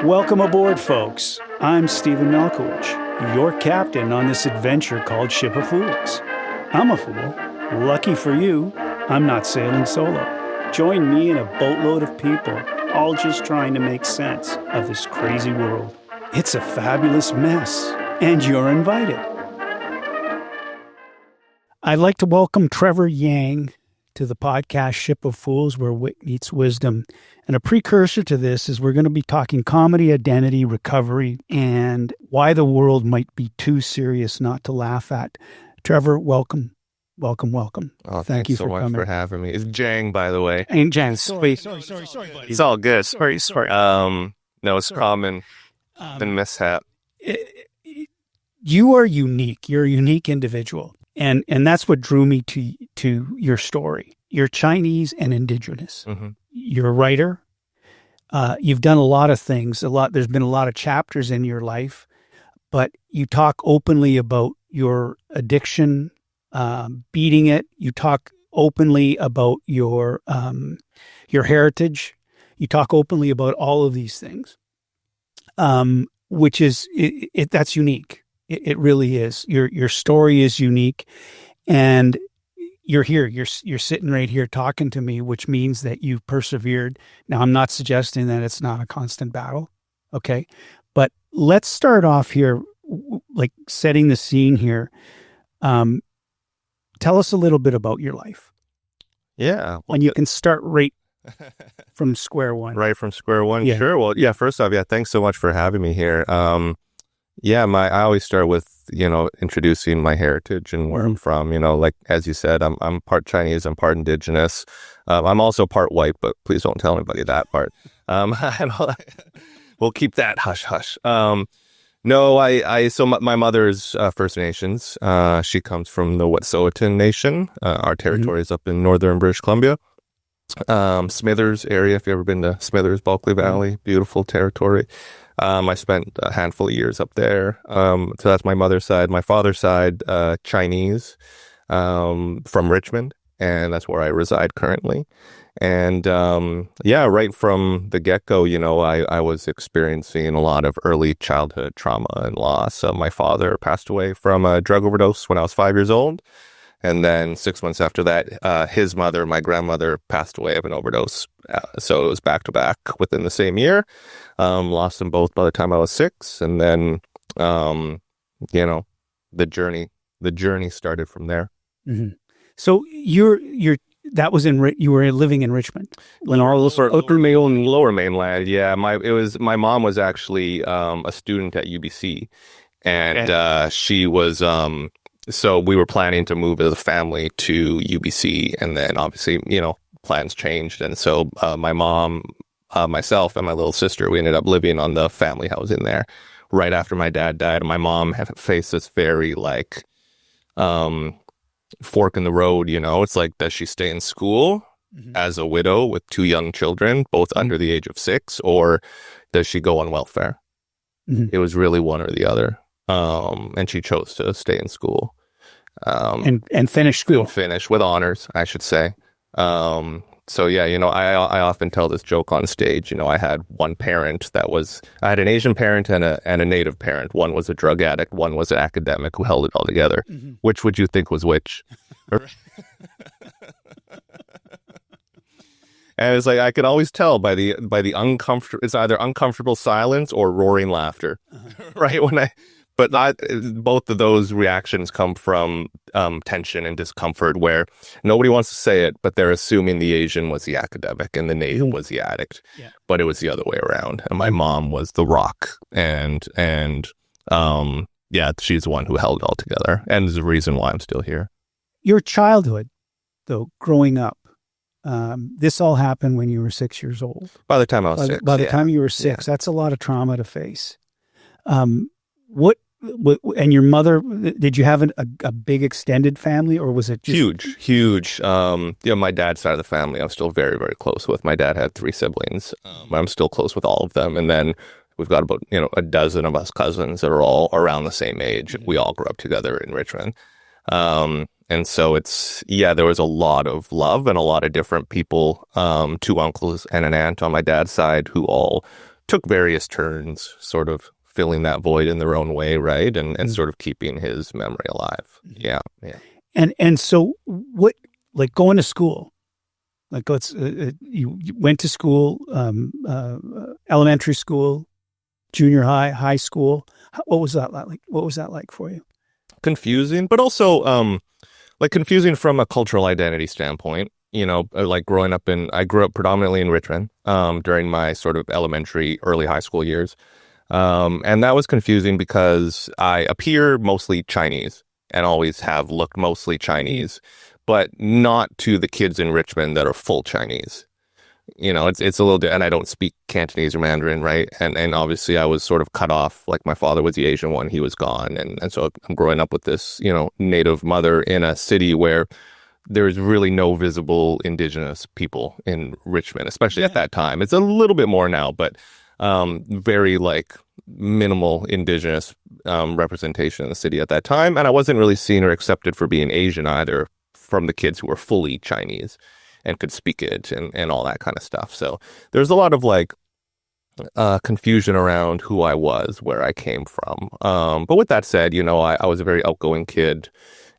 Welcome aboard, folks. I'm Stephen Malkowich, your captain on this adventure called Ship of Fools. I'm a fool. Lucky for you, I'm not sailing solo. Join me and a boatload of people, all just trying to make sense of this crazy world. It's a fabulous mess, and you're invited. I'd like to welcome Trevor Jang to the podcast Ship of Fools, where wit meets wisdom. And a precursor to this is we're going to be talking comedy, identity, recovery, and why the world might be too serious not to laugh at. Trevor, welcome. Welcome. Oh, Thank you so for much coming. for having me. It's Jang, by the way. Ain't Jang. Sorry, Sorry, buddy. It's all good. Sorry. No, it's common. Been mishap. You are unique. You're a unique individual. And that's what drew me to your story. You're Chinese and Indigenous. Mm-hmm. You're a writer. You've done a lot of things. There's been a lot of chapters in your life, but you talk openly about your addiction, beating it. You talk openly about your heritage. You talk openly about all of these things, which is that's unique. It really is. Your story is unique, and you're here. You're sitting right here talking to me, which means that you've persevered. Now, I'm not suggesting that it's not a constant battle, okay? But let's start off here, like setting the scene here. Tell us a little bit about your life. Yeah. And you can start right from square one. Right from square one. Yeah. Sure. Well, yeah, first off, thanks so much for having me here. I always start with, introducing my heritage and where I'm from. Like, as you said, I'm part Chinese, I'm part Indigenous. I'm also part white, but please don't tell anybody that part. We'll keep that hush. So my mother's First Nations. She comes from the Wet'suwet'en Nation. Our territory is up in northern British Columbia. Smithers area, if you've ever been to Smithers, Bulkley Valley, beautiful territory. I spent a handful of years up there. So that's my mother's side. My father's side, Chinese, from Richmond, and that's where I reside currently. And right from the get-go, I was experiencing a lot of early childhood trauma and loss. My father passed away from a drug overdose when I was 5 years old. And then 6 months after that, his mother, my grandmother, passed away of an overdose. So it was back to back within the same year. Lost them both by the time I was 6. And then, the journey started from there. Mm-hmm. So you were living in Richmond, Lower Mainland. Yeah, my mom was actually a student at UBC, and she was. So we were planning to move as a family to UBC, and then obviously, plans changed. And so my mom, myself, and my little sister, we ended up living on the family house in there right after my dad died. And my mom had faced this very fork in the road, It's like, does she stay in school as a widow with 2 young children, both under the age of 6, or does she go on welfare? Mm-hmm. It was really one or the other. And she chose to stay in school. And finish school. Finish with honors, I should say. I often tell this joke on stage. I had one parent I had an Asian parent and a Native parent. One was a drug addict, one was an academic who held it all together. Mm-hmm. Which would you think was which? And it's like, I could always tell by the uncomfortable, it's either uncomfortable silence or roaring laughter, right? But both of those reactions come from tension and discomfort, where nobody wants to say it, but they're assuming the Asian was the academic and the Native was the addict. Yeah. But it was the other way around. And my mom was the rock, and she's the one who held it all together, and is the reason why I'm still here. Your childhood, though, growing up, this all happened when you were 6 years old. By the time I was 6. By the time you were 6, that's a lot of trauma to face. And your mother, did you have a big extended family, or was it just... Huge. My dad's side of the family, I'm still very, very close with. My dad had 3 siblings. I'm still close with all of them. And then we've got about, a dozen of us cousins that are all around the same age. We all grew up together in Richmond. And so there was a lot of love and a lot of different people, 2 uncles and an aunt on my dad's side who all took various turns, sort of filling that void in their own way, right? And sort of keeping his memory alive. Yeah. And so what, like going to school, like you went to school, elementary school, junior high, high school. What was that like? What was that like for you? Confusing, but also like confusing from a cultural identity standpoint. Like I grew up predominantly in Richmond during my sort of elementary, early high school years. And that was confusing because I appear mostly Chinese and always have looked mostly Chinese, but not to the kids in Richmond that are full Chinese. It's a little and I don't speak Cantonese or Mandarin, right? And obviously I was sort of cut off. Like my father was the Asian one, he was gone. And so I'm growing up with this, native mother in a city where there's really no visible Indigenous people in Richmond, especially at that time. It's a little bit more now, but very like minimal Indigenous representation in the city at that time. And I wasn't really seen or accepted for being Asian either from the kids who were fully Chinese and could speak it and all that kind of stuff. So there's a lot of like confusion around who I was, where I came from. But with that said, I was a very outgoing kid,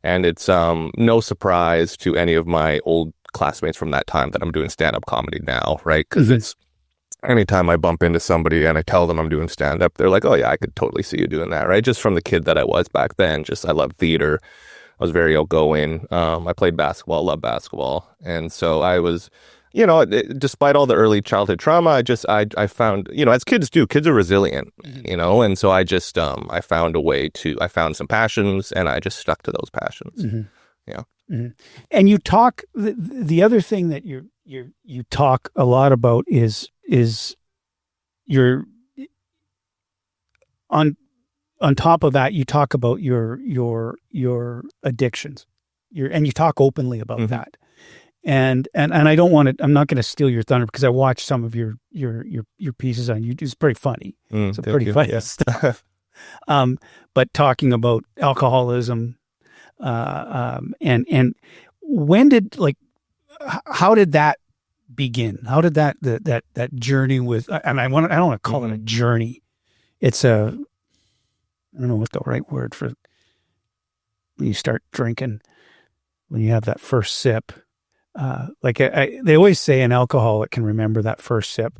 and it's no surprise to any of my old classmates from that time that I'm doing stand-up comedy now, right? Because it's anytime I bump into somebody and I tell them I'm doing stand-up, they're like, oh yeah, I could totally see you doing that, right? Just from the kid that I was back then. I loved theater. I was very outgoing. I played basketball, loved basketball. And so I was, despite all the early childhood trauma, I found, as kids do, kids are resilient, and so I found I found some passions and I just stuck to those passions. Yeah. And you talk, the other thing that you talk a lot about is your, on top of that, you talk about your addictions, and you talk openly about that. And I don't want to, I'm not going to steal your thunder because I watched some of your pieces on YouTube. It's pretty funny. It's pretty funny stuff. But talking about alcoholism, and when did, like, how did that begin? How did that journey with, and I don't want to call it a journey. It's I don't know what the right word for when you start drinking, when you have that first sip. They always say an alcoholic can remember that first sip.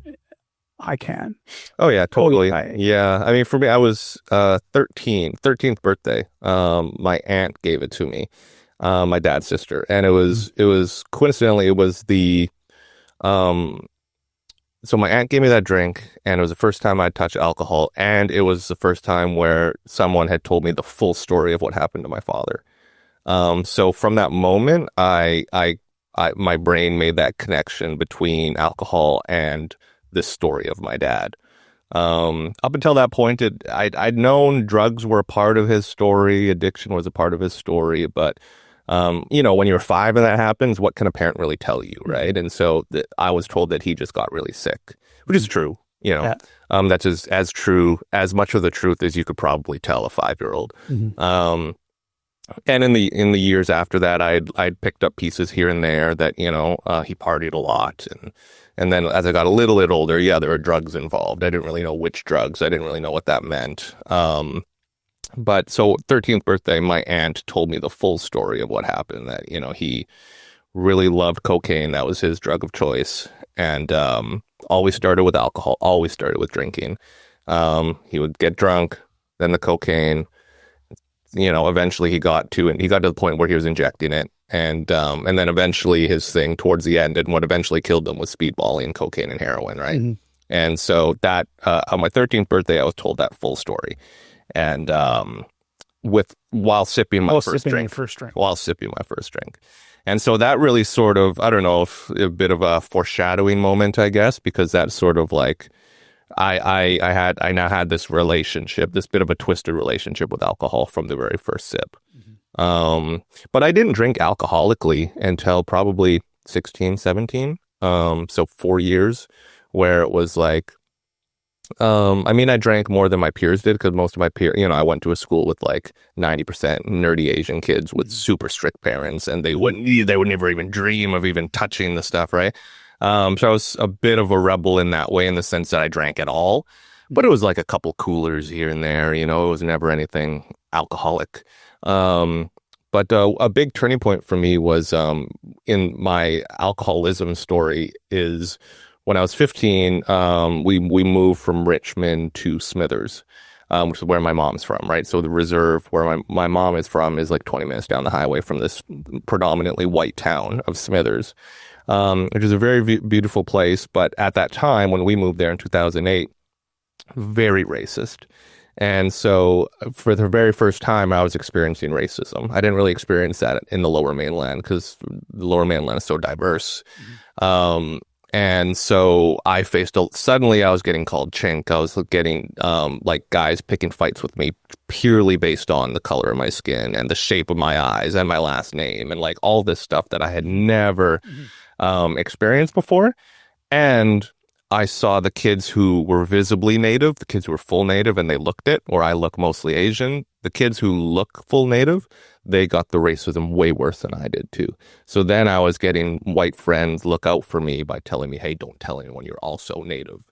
I can. Oh yeah, totally. Yeah. I mean, for me, I was 13th birthday. My aunt gave it to me, my dad's sister. And it was coincidentally, it was the, so my aunt gave me that drink, and it was the first time I'd touched alcohol, and it was the first time where someone had told me the full story of what happened to my father. So from that moment, my brain made that connection between alcohol and this story of my dad. Up until that point, I'd known drugs were a part of his story, addiction was a part of his story, but when you're 5 and that happens, what can a parent really tell you, right? And so I was told that he just got really sick, which is true, that's as true, as much of the truth as you could probably tell a 5-year-old. And in the years after that, I'd picked up pieces here and there that, he partied a lot. And then as I got a little bit older, there were drugs involved. I didn't really know which drugs. I didn't really know what that meant. But so 13th birthday, my aunt told me the full story of what happened, that, he really loved cocaine. That was his drug of choice. And always started with alcohol, always started with drinking. He would get drunk, then the cocaine. Eventually he got to the point where he was injecting it. And then eventually his thing towards the end, and what eventually killed him, was speedballing, cocaine and heroin, right? And so that, on my 13th birthday, I was told that full story. And while sipping my first drink. And so that really sort of, I don't know, if a bit of a foreshadowing moment, I guess, because that's sort of like, I now had this relationship, this bit of a twisted relationship with alcohol from the very first sip. But I didn't drink alcoholically until probably 16, 17. So 4 years, where it was like, I drank more than my peers did, because most of my peers, I went to a school with like 90% nerdy Asian kids with super strict parents, and they would never even dream of even touching the stuff, right? So I was a bit of a rebel in that way, in the sense that I drank it all, but it was like a couple coolers here and there, you know, it was never anything alcoholic. But a big turning point for me was in my alcoholism story is when I was 15, we moved from Richmond to Smithers, which is where my mom's from, right? So the reserve where my mom is from is like 20 minutes down the highway from this predominantly white town of Smithers, which is a very beautiful place. But at that time, when we moved there in 2008, very racist. And so for the very first time, I was experiencing racism. I didn't really experience that in the Lower Mainland because the Lower Mainland is so diverse. And so I suddenly I was getting called chink. I was getting like guys picking fights with me purely based on the color of my skin and the shape of my eyes and my last name and like all this stuff that I had never experienced before. And I saw the kids who were visibly Native, the kids who were full Native, and they looked it, or I look mostly Asian. The kids who look full Native, they got the racism way worse than I did too. So then I was getting white friends look out for me by telling me, hey, don't tell anyone you're also Native.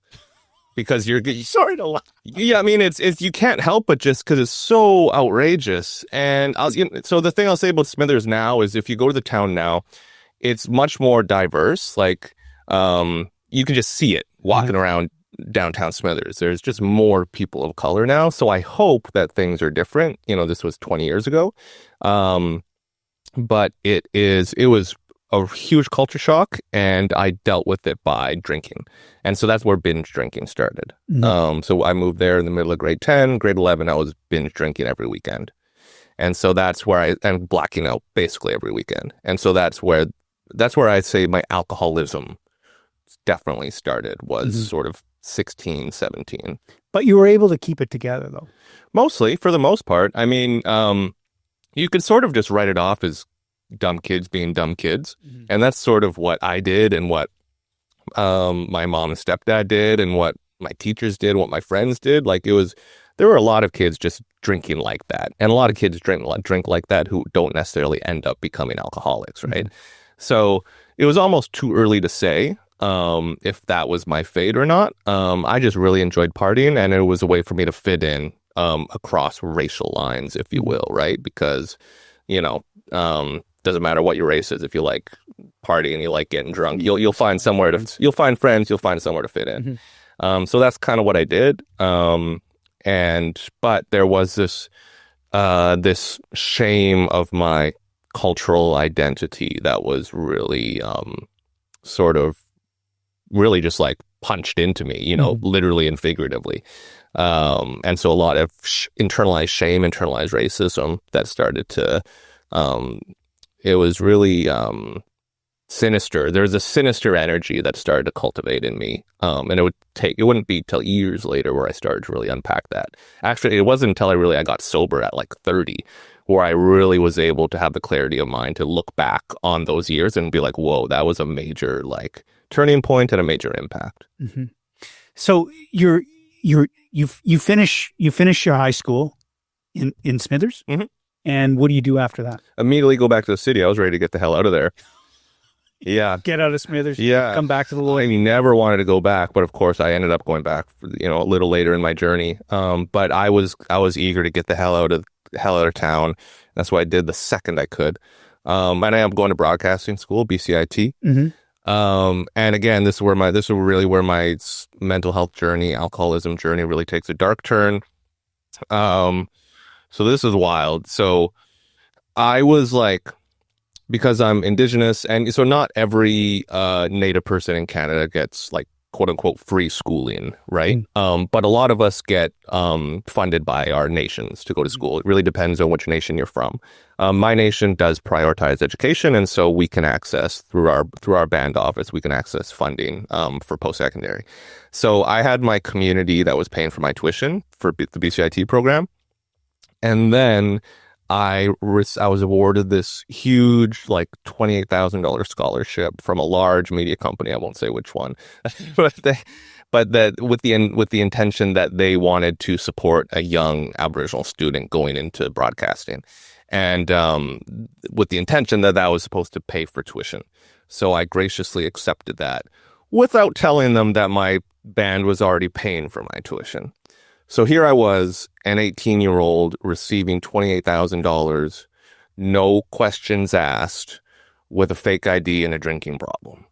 Because you're sorry to laugh. Yeah, I mean, it's you can't help but just because it's so outrageous. And so the thing I'll say about Smithers now is if you go to the town now, it's much more diverse. Like, you can just see it walking around downtown Smithers. There's just more people of color now. So I hope that things are different. You know, this was 20 years ago. But it was a huge culture shock, and I dealt with it by drinking. And so that's where binge drinking started. So I moved there in the middle of grade 10, grade 11, I was binge drinking every weekend. And so that's where and blacking out basically every weekend. And so that's where I say my alcoholism definitely started, was sort of 16, 17. But you were able to keep it together, though. Mostly, for the most part. I mean, you could sort of just write it off as dumb kids being dumb kids. And that's sort of what I did and what my mom and stepdad did and what my teachers did, what my friends did. Like there were a lot of kids just drinking like that. And a lot of kids drink like that who don't necessarily end up becoming alcoholics, right? So it was almost too early to say if that was my fate or not. I just really enjoyed partying, and it was a way for me to fit in across racial lines, if you will, right? Because, you know, doesn't matter what your race is. If you like partying, you like getting drunk, you'll find somewhere you'll find friends, you'll find somewhere to fit in. So that's kind of what I did. But there was this shame of my cultural identity that was really sort of really just like punched into me, you know, literally and figuratively. And so a lot of internalized shame, internalized racism that started to, it was really sinister. There's a sinister energy that started to cultivate in me. And it wouldn't be till years later where I started to really unpack that. Actually, it wasn't until I got sober at like 30 where I really was able to have the clarity of mind to look back on those years and be like, whoa, that was a major like turning point and a major impact. So you finish your high school in Smithers, and what do you do after that? Immediately go back to the city. I was ready to get the hell out of there. Yeah, get out of Smithers. Yeah, come back to the Lloyd. I never wanted to go back, but of course I ended up going back, you know, a little later in my journey. But I was eager to get the hell out of town. That's what I did the second I could. And I ended up going to broadcasting school, BCIT. And again, this is really where my mental health journey, alcoholism journey really takes a dark turn. So this is wild. So I was like, because I'm Indigenous, and so not every Native person in Canada gets like quote unquote free schooling, right? But a lot of us get funded by our nations to go to school. It really depends on which nation you're from. My nation does prioritize education, and so we can access through our band office, we can access funding for post-secondary. So I had my community that was paying for my tuition for the BCIT program, and then I was awarded this huge, like $28,000 scholarship from a large media company. I won't say which one, but that with the intention that they wanted to support a young Aboriginal student going into broadcasting, and with the intention that was supposed to pay for tuition. So I graciously accepted that without telling them that my band was already paying for my tuition. So here I was, an 18-year-old receiving $28,000, no questions asked, with a fake ID and a drinking problem.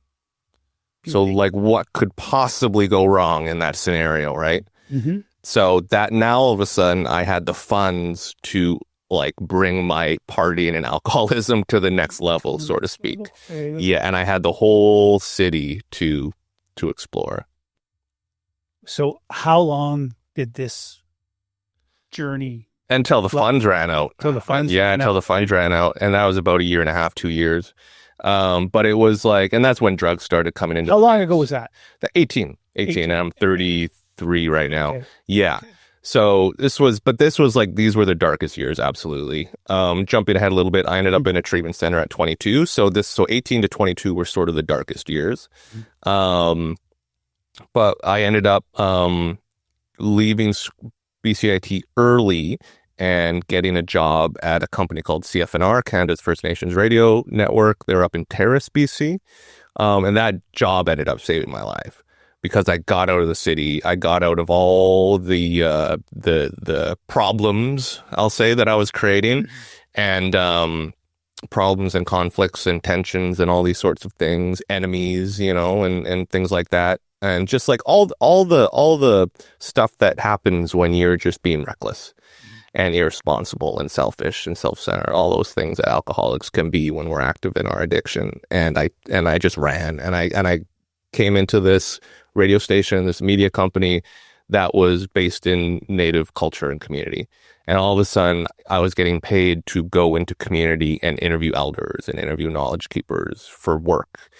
So like, what could possibly go wrong in that scenario, right? Mm-hmm. So that now all of a sudden I had the funds to like bring my partying and alcoholism to the next level, so to speak. Yeah, and I had the whole city to explore. So how long did this journey? Until the funds ran out. Until the funds until the funds ran out. And that was about 1.5 years, 2 years. But it was like, and that's when drugs started coming into. How long ago was that? 18, and I'm 33 right now. Okay. Yeah. So this was like, these were the darkest years. Absolutely. Jumping ahead a little bit, I ended up in a treatment center at 22. So 18 to 22 were sort of the darkest years. But I ended up, leaving BCIT early and getting a job at a company called CFNR, Canada's First Nations Radio Network. They're up in Terrace, BC. And that job ended up saving my life because I got out of the city. I got out of all the problems, I'll say, that I was creating, and problems and conflicts and tensions and all these sorts of things, enemies, and things like that. And just like all the stuff that happens when you're just being reckless and irresponsible and selfish and self-centered, all those things that alcoholics can be when we're active in our addiction. And I just ran, and I came into this radio station, this media company that was based in Native culture and community. And all of a sudden I was getting paid to go into community and interview elders and interview knowledge keepers for work.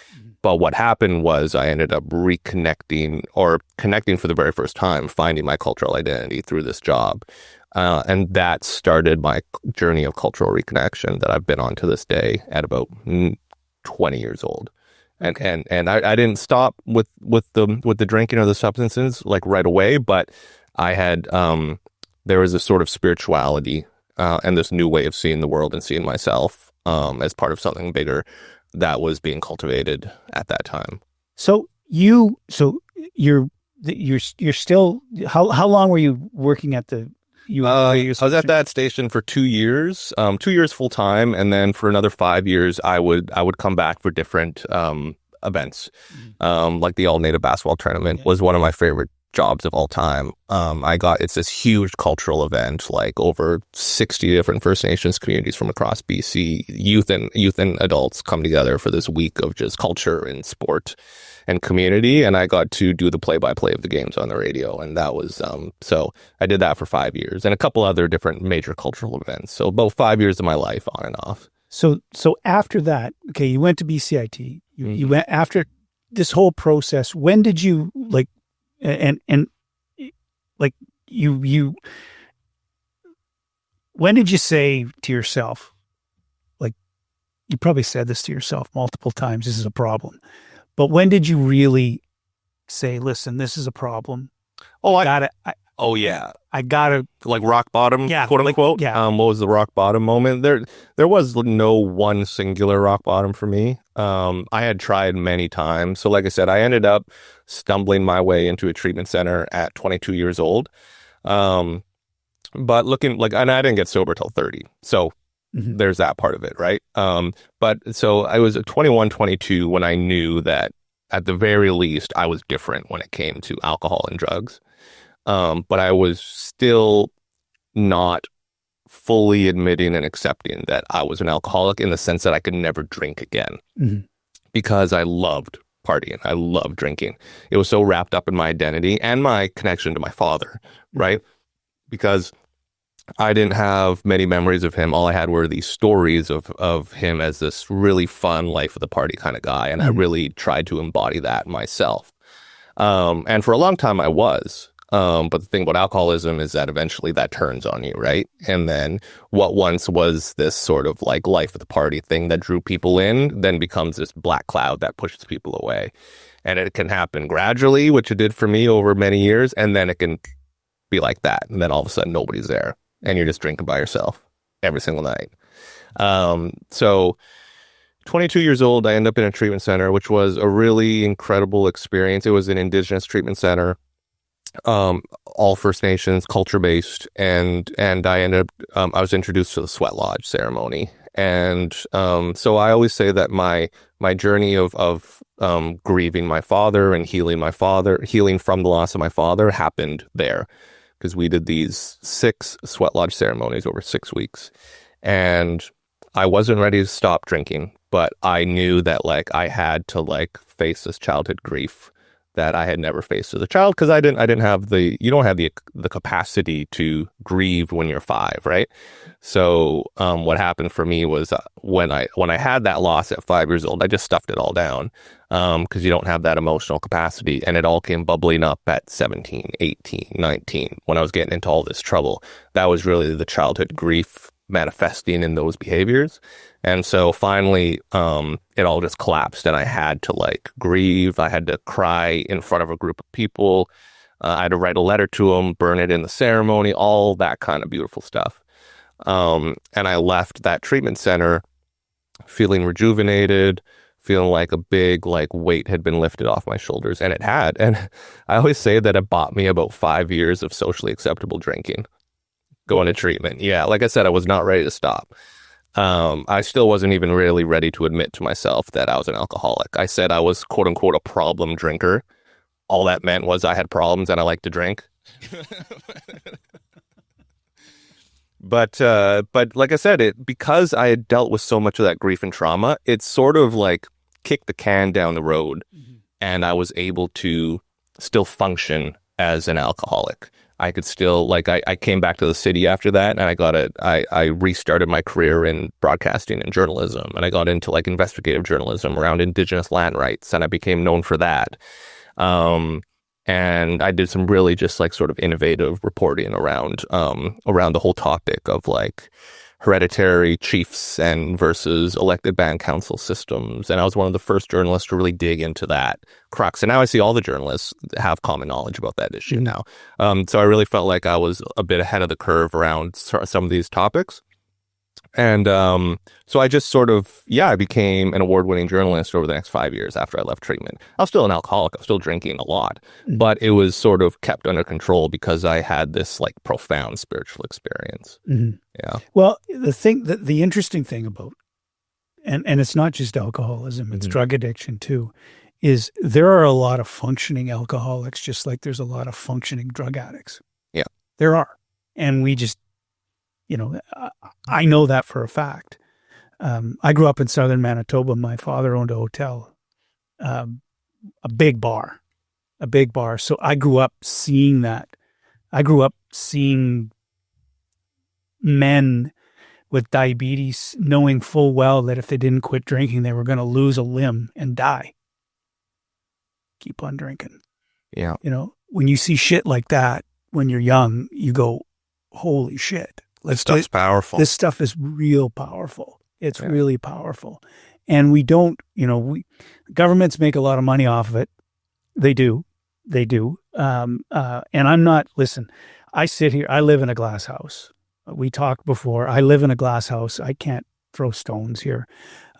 But what happened was I ended up connecting for the very first time, finding my cultural identity through this job. And that started my journey of cultural reconnection that I've been on to this day at about 20 years old. Okay. And I didn't stop with the drinking or the substances like right away, but I had, there was a sort of spirituality, and this new way of seeing the world and seeing myself, as part of something bigger that was being cultivated at that time. So you're still, how long were you working at the? I was at that station for 2 years, 2 years full time, and then for another 5 years, I would come back for different events, like the All Native Basketball Tournament was one of my favorite jobs of all time. It's this huge cultural event, like over 60 different First Nations communities from across BC. Youth and adults come together for this week of just culture and sport and community. And I got to do the play-by-play of the games on the radio. And that was, so I did that for 5 years and a couple other different major cultural events. So about 5 years of my life on and off. So after that, okay, you went to BCIT, you went after this whole process. When did you when did you say to yourself, like, you probably said this to yourself multiple times, this is a problem, but when did you really say, listen, this is a problem? I gotta, like, rock bottom, quote unquote. What was the rock bottom moment? There was no one singular rock bottom for me. I had tried many times. So like I said, I ended up stumbling my way into a treatment center at 22 years old. But and I didn't get sober till 30. So there's that part of it, right? But so I was 21, 22 when I knew that at the very least I was different when it came to alcohol and drugs. But I was still not fully admitting and accepting that I was an alcoholic in the sense that I could never drink again, because I loved partying. I loved drinking. It was so wrapped up in my identity and my connection to my father, right? Because I didn't have many memories of him. All I had were these stories of him as this really fun life of the party kind of guy. And I really tried to embody that myself. And for a long time I was. But the thing about alcoholism is that eventually that turns on you, right? And then what once was this sort of like life of the party thing that drew people in then becomes this black cloud that pushes people away. And it can happen gradually, which it did for me over many years. And then it can be like that. And then all of a sudden nobody's there and you're just drinking by yourself every single night. So 22 years old, I ended up in a treatment center, which was a really incredible experience. It was an Indigenous treatment center, all First Nations, culture-based, and I ended up, I was introduced to the sweat lodge ceremony. And so I always say that my journey of grieving my father and healing from the loss of my father happened there, because we did these 6 sweat lodge ceremonies over 6 weeks. And I wasn't ready to stop drinking, but I knew that like I had to like face this childhood grief that I had never faced as a child, because I didn't have you don't have the capacity to grieve when you're 5, right? So what happened for me was when I had that loss at 5 years old, I just stuffed it all down, because you don't have that emotional capacity, and it all came bubbling up at 17, 18, 19 when I was getting into all this trouble. That was really the childhood grief manifesting in those behaviors. And so finally, it all just collapsed, and I had to like grieve. I had to cry in front of a group of people. I had to write a letter to them, burn it in the ceremony, all that kind of beautiful stuff. And I left that treatment center feeling rejuvenated, feeling like a big like weight had been lifted off my shoulders, and it had. And I always say that it bought me about 5 years of socially acceptable drinking, going to treatment. Yeah, like I said, I was not ready to stop. I still wasn't even really ready to admit to myself that I was an alcoholic. I said I was quote unquote a problem drinker. All that meant was I had problems and I liked to drink. But like I said, because I had dealt with so much of that grief and trauma, it sort of like kicked the can down the road, and I was able to still function as an alcoholic. I could still, like, I came back to the city after that, and I restarted my career in broadcasting and journalism, and I got into like investigative journalism around Indigenous land rights, and I became known for that. And I did some really just like sort of innovative reporting around the whole topic of like hereditary chiefs and versus elected band council systems. And I was one of the first journalists to really dig into that crux. And now I see all the journalists have common knowledge about that issue now. So I really felt like I was a bit ahead of the curve around some of these topics. And so I just sort of, I became an award-winning journalist over the next 5 years after I left treatment. I was still an alcoholic. I was still drinking a lot, but it was sort of kept under control because I had this like profound spiritual experience. Yeah. Well, the interesting thing about, and it's not just alcoholism, it's drug addiction too, is there are a lot of functioning alcoholics, just like there's a lot of functioning drug addicts. Yeah. There are. And we just, I know that for a fact. I grew up in southern Manitoba. My father owned a hotel, a big bar. So I grew up seeing that. I grew up seeing men with diabetes knowing full well that if they didn't quit drinking, they were going to lose a limb and die. Keep on drinking. Yeah. When you see shit like that when you're young, you go, holy shit. This stuff's powerful. This stuff is real powerful. It's really powerful. And we don't, governments make a lot of money off of it. They do. And I'm not, listen, I sit here, I live in a glass house. We talked before, I live in a glass house. I can't throw stones here.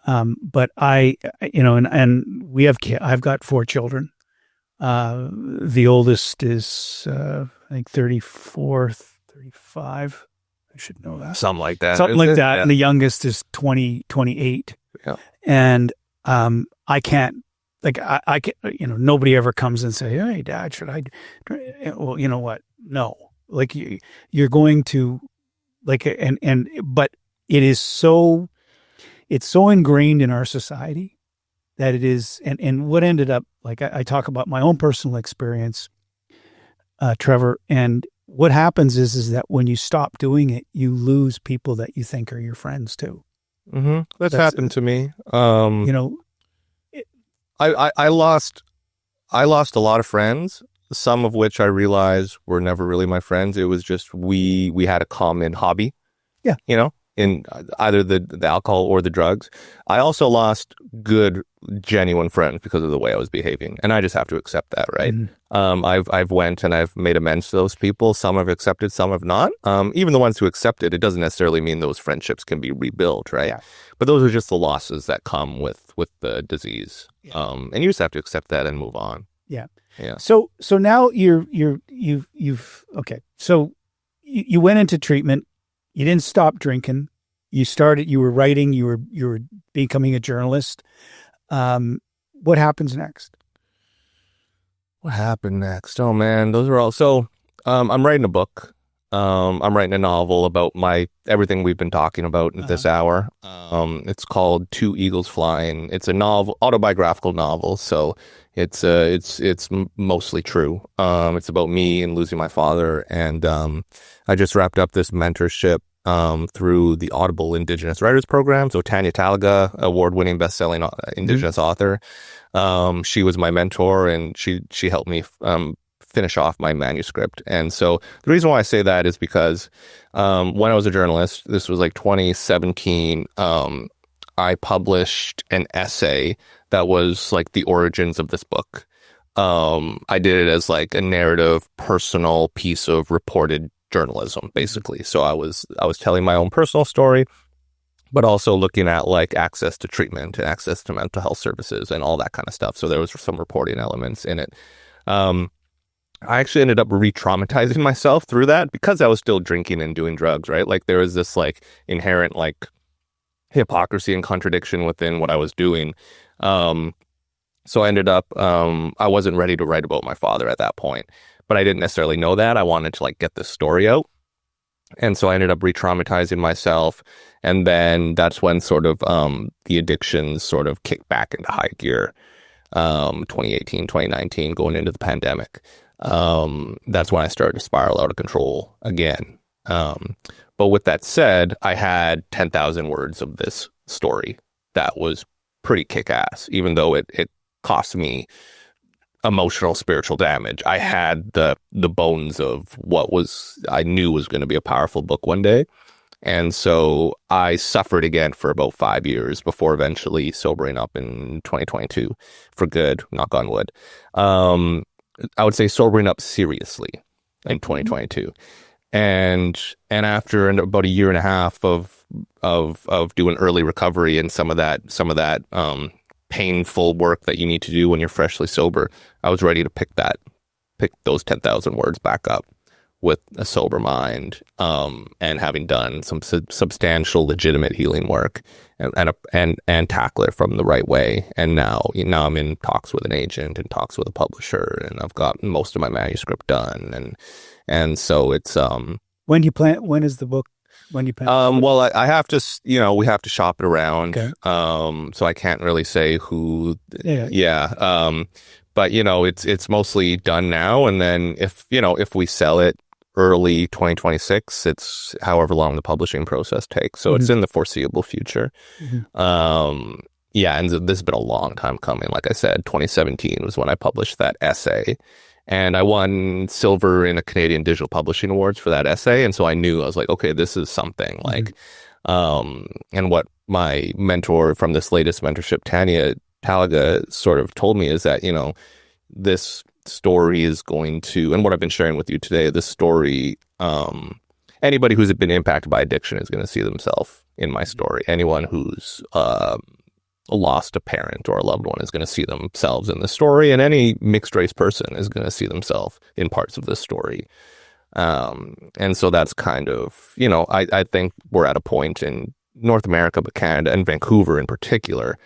But and we have kids. I've got 4 children. The oldest is, I think 34, 35. I should know that. Something like that. Yeah. And the youngest is 28. Yeah. And I can't, like, I can, nobody ever comes and say, hey, Dad, should I? Well, you know what? No. Like, you're going to, like, but it's so ingrained in our society that it is, and what ended up, like, I talk about my own personal experience, Trevor, and what happens is that when you stop doing it, you lose people that you think are your friends too. That's happened to me. I lost a lot of friends, some of which I realized were never really my friends. It was just we had a common hobby. Yeah. in either the alcohol or the drugs. I also lost good, genuine friends because of the way I was behaving, and I just have to accept that, right? I've went and I've made amends to those people. Some have accepted, some have not. Even the ones who accepted, it doesn't necessarily mean those friendships can be rebuilt, right? Yeah. But those are just the losses that come with the disease, and you just have to accept that and move on. Yeah. Yeah. So now you've okay. So you went into treatment. You didn't stop drinking. You were writing, you were becoming a journalist. What happens next? What happened next? Oh man, those are all. So, I'm writing a book. I'm writing a novel about everything we've been talking about this hour. It's called Two Eagles Flying. It's a novel, autobiographical novel. So it's mostly true. It's about me and losing my father. And, I just wrapped up this mentorship through the Audible Indigenous Writers Program. So Tanya Talaga, award-winning best-selling Indigenous author, she was my mentor, and she helped me finish off my manuscript. And so the reason why I say that is because when I was a journalist, this was like 2017, I published an essay that was like the origins of this book. I did it as like a narrative, personal piece of reported journalism, basically. So I was telling my own personal story, but also looking at like access to treatment and access to mental health services and all that kind of stuff. So there was some reporting elements in it. I actually ended up re-traumatizing myself through that because I was still drinking and doing drugs, right? Like there was this like inherent like hypocrisy and contradiction within what I was doing. So I ended up, I wasn't ready to write about my father at that point. But I didn't necessarily know that. I wanted to like get this story out. And so I ended up re-traumatizing myself. And then that's when sort of the addictions sort of kicked back into high gear. 2018, 2019, going into the pandemic. That's when I started to spiral out of control again. But with that said, I had 10,000 words of this story that was pretty kick-ass, even though it cost me emotional, spiritual damage. I had the bones of what I knew was going to be a powerful book one day. And so I suffered again for about 5 years before eventually sobering up in 2022 for good, knock on wood. I would say sobering up seriously in 2022. And after about a year and a half of doing early recovery and some of that painful work that you need to do when you're freshly sober, I was ready to pick those 10,000 words back up with a sober mind, and having done some substantial, legitimate healing work and tackle it from the right way. And now I'm in talks with an agent and talks with a publisher, and I've got most of my manuscript done. And so it's, when is the book? When you well, I have to, we have to shop it around. Okay. So I can't really say who. Yeah. But it's mostly done now. And then if we sell it early 2026, it's however long the publishing process takes. So it's in the foreseeable future. Yeah. And this has been a long time coming. Like I said, 2017 was when I published that essay. And I won silver in a Canadian Digital Publishing Awards for that essay. And so I was like, okay, this is something like, and what my mentor from this latest mentorship, Tanya Talaga, sort of told me is that, this story is going to, and what I've been sharing with you today, this story, anybody who's been impacted by addiction is going to see themselves in my story. Anyone who's, lost a parent or a loved one is going to see themselves in the story, and any mixed race person is going to see themselves in parts of this story. And so that's kind of, I think we're at a point in North America, but Canada and Vancouver in particular,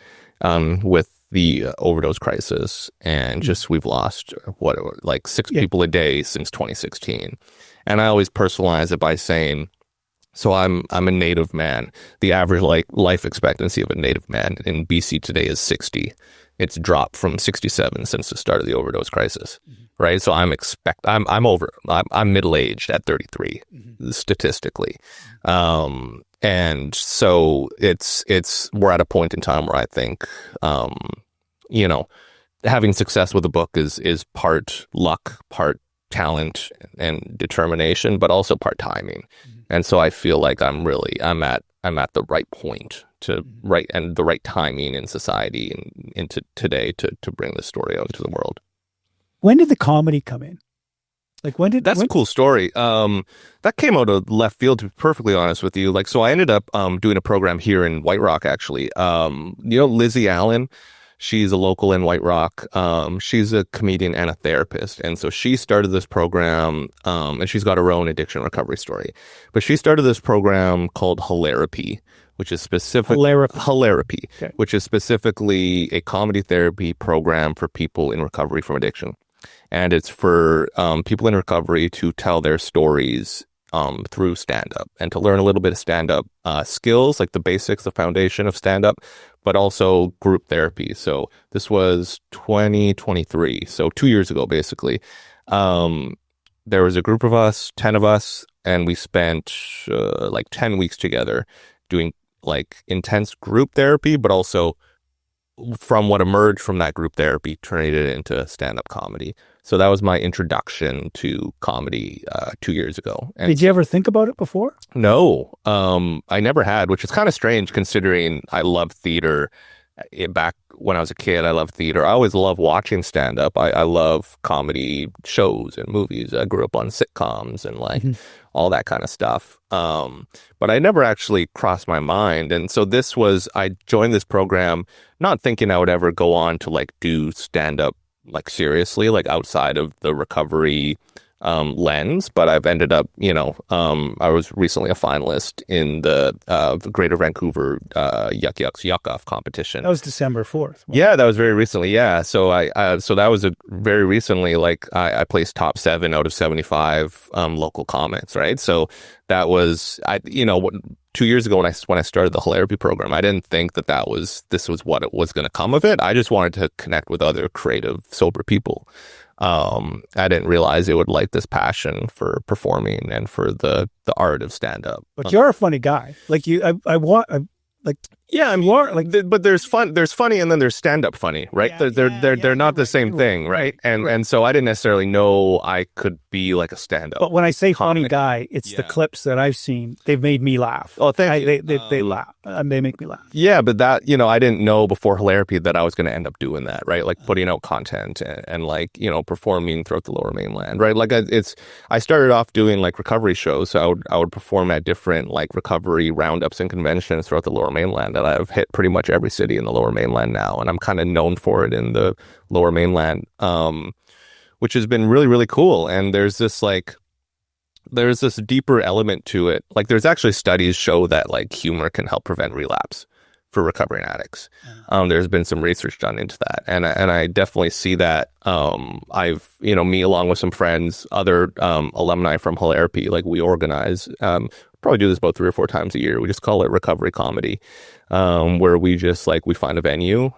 with the overdose crisis, and just we've lost like 6 people a day since 2016. And I always personalize it by saying, so I'm a Native man. The average life expectancy of a Native man in BC today is 60. It's dropped from 67 since the start of the overdose crisis, right? So I'm middle aged at 33 statistically, and so we're at a point in time where I think having success with a book is part luck, part talent and determination, but also part timing. And so I feel like I'm at I'm at the right point and the right timing in society and into today to bring this story out into the world. When did the comedy come in? That's a cool story. That came out of left field, to be perfectly honest with you. So I ended up doing a program here in White Rock, actually. Lizzie Allen, she's a local in White Rock. She's a comedian and a therapist. And so she started this program, and she's got her own addiction recovery story. But she started this program called Hilarapy, which is Hilarapy, okay. Which is specifically a comedy therapy program for people in recovery from addiction. And it's for people in recovery to tell their stories through stand-up and to learn a little bit of stand-up skills, like the basics, the foundation of stand-up, but also group therapy. So this was 2023, so 2 years ago, basically. There was a group of us, 10 of us, and we spent 10 weeks together doing intense group therapy, but also from what emerged from that group therapy, turning it into stand-up comedy. So that was my introduction to comedy 2 years ago. And did you ever think about it before? No, I never had, which is kind of strange considering I loved theater. Back when I was a kid, I loved theater. I always loved watching stand-up. I love comedy shows and movies. I grew up on sitcoms and all that kind of stuff. But I never actually crossed my mind. And so I joined this program not thinking I would ever go on to do stand-up seriously, outside of the recovery lens, but I've ended up, I was recently a finalist in the Greater Vancouver Yuck Off competition. That was December 4th. Wow. Yeah, that was very recently. Yeah, so so that was very recently. I placed top 7 out of 75 local comics, right? So that was 2 years ago when I started the Hilarapy program. I didn't think this was what it was going to come of it. I just wanted to connect with other creative, sober people. I didn't realize it would this passion for performing and for the art of stand up. But you're a funny guy. But there's funny and then there's stand up funny, right? Yeah, they're not the same thing, right? And so I didn't necessarily know I could be a stand up. But when I say funny guy, it's the clips that I've seen. They've made me laugh. Oh, thank you. They laugh. They make me laugh. Yeah, but that I didn't know before Hilarapy that I was going to end up doing that, right? Putting out content and performing throughout the Lower Mainland, right? I started off doing recovery shows, so I would perform at different recovery roundups and conventions throughout the Lower Mainland, and I've hit pretty much every city in the Lower Mainland now, and I'm kind of known for it in the Lower Mainland, which has been really, really cool. And there's this deeper element to it. There's actually studies show that humor can help prevent relapse for recovering addicts. There's been some research done into that, and I definitely see that. I've me along with some friends, other alumni from Hilarapy, we organize. Probably do this about 3 or 4 times a year. We just call it recovery comedy, where we just we find a venue,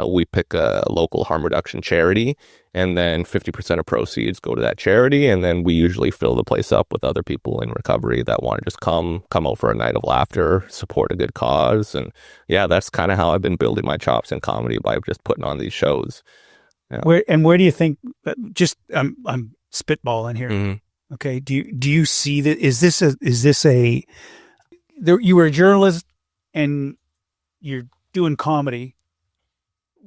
we pick a local harm reduction charity, and then 50% of proceeds go to that charity, and then we usually fill the place up with other people in recovery that want to just come out for a night of laughter, support a good cause. And yeah, that's kind of how I've been building my chops in comedy, by just putting on these shows. Yeah. Where do you think? I'm spitballing here. Mm-hmm. Okay. Do you see that? Is this a? You were a journalist and you're doing comedy.